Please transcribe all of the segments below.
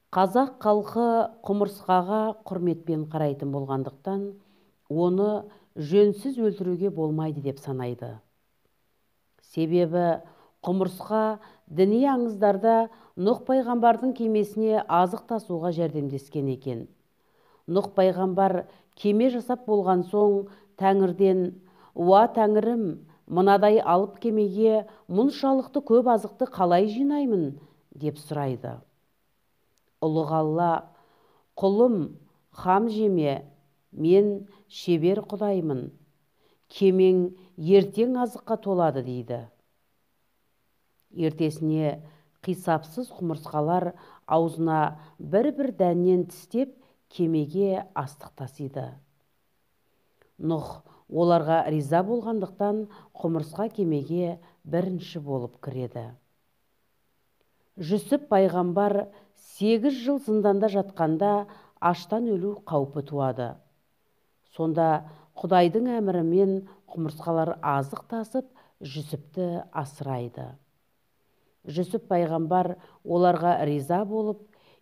Қазақ халқы құмырсқаға құрметпен қарайтын болғандықтан, оны жөнсіз өлтіруге болмайды деп санайды. Себебі құмырсқа діни аңыздарда Нұх пайғамбардың кемесіне азық тасуға жәрдемдескен екен. Нұх пайғамбар кеме жасап болған соң Тәңірден: «Уа Тәңірім, мынадай алып кемеге мұншалықты көп азықты қалай жинаймын?» деп сұрайды. Ұлық Алла: «Құлым, хам жеме, мен шебер құдаймын, кемең ертең азыққа толады» дейді. Ертесіне қисапсыз құмырсқалар аузына бір-бір дәннен тістеп кемеге астық тасиды. Нұх оларға риза болғандықтан құмырсқа кемеге бірінші болып кіреді. Жүсіп пайғамбар 8 жыл зынданда жатқанда аштан өлу қаупі туады. Сонда Құдайдың әмірімен құмырсқалар азық тасып Жүсіпті асырайды. Жүсіп пайғамбар оларға риза болып: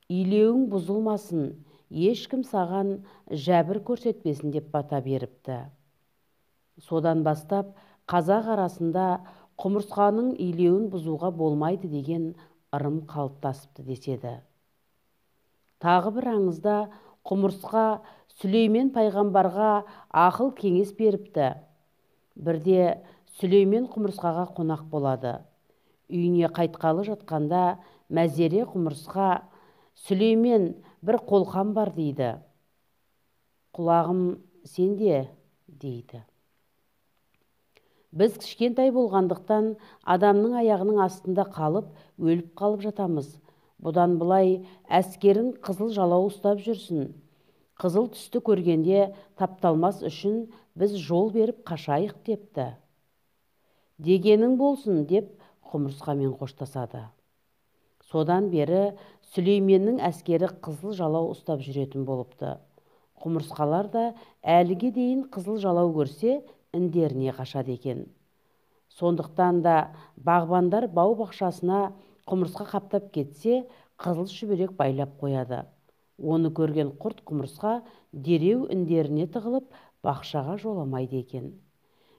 «Илеуің бұзылмасын, ешкім саған жәбір көрсетпесін» деп бата беріпті. Содан бастап қазақ арасында құмырсқаның илеуін бұзуға болмайды деген ырым қалыптасыпты деседі. Тағы бір аңызда құмырсқа Сүлеймен пайғамбарға ақыл кеңес беріпті. Бірде Сүлеймен құмырсқаға қонақ болады. Үйіне қайтқалы жатқанда Мәзере құмырсқа: «Сүлеймен, бір қолқам бар» дейді. «Құлағым сенде» дейді. Біз кішкентай болғандықтан адамның аяғының астында қалып, өліп қалып жатамыз. Бұдан былай әскерін қызыл жалау ұстап жүрсін. Қызыл түсті көргенде тапталмас үшін біз жол беріп қашайық депті. «Дегенің болсын» деп құмырсқамен қоштасады. Содан бері Сүлейменнің әскері қызыл жалау ұстап жүретін болыпты. Құмырсқалар да әліге дейін қызыл жалау көрсе індеріне қашады екен. Сондықтан да бағбандар бау-бақшасына құмырсқа қаптап кетсе, қызыл шүберек байлап қояды. Оны көрген құрт құмырсқа дереу індеріне тығылып, бақшаға жоламайды екен.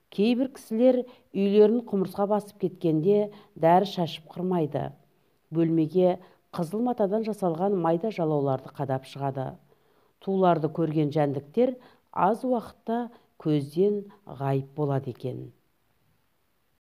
Кейбір кісілер үйлерін құмырсқа басып кеткенде дәрі шашып қырмайды. Бөлмеге қызыл матадан жасалған майда жалауларды қадап шығады. Туларды көрген жәндіктер аз уақытта көзден ғайып болады екен.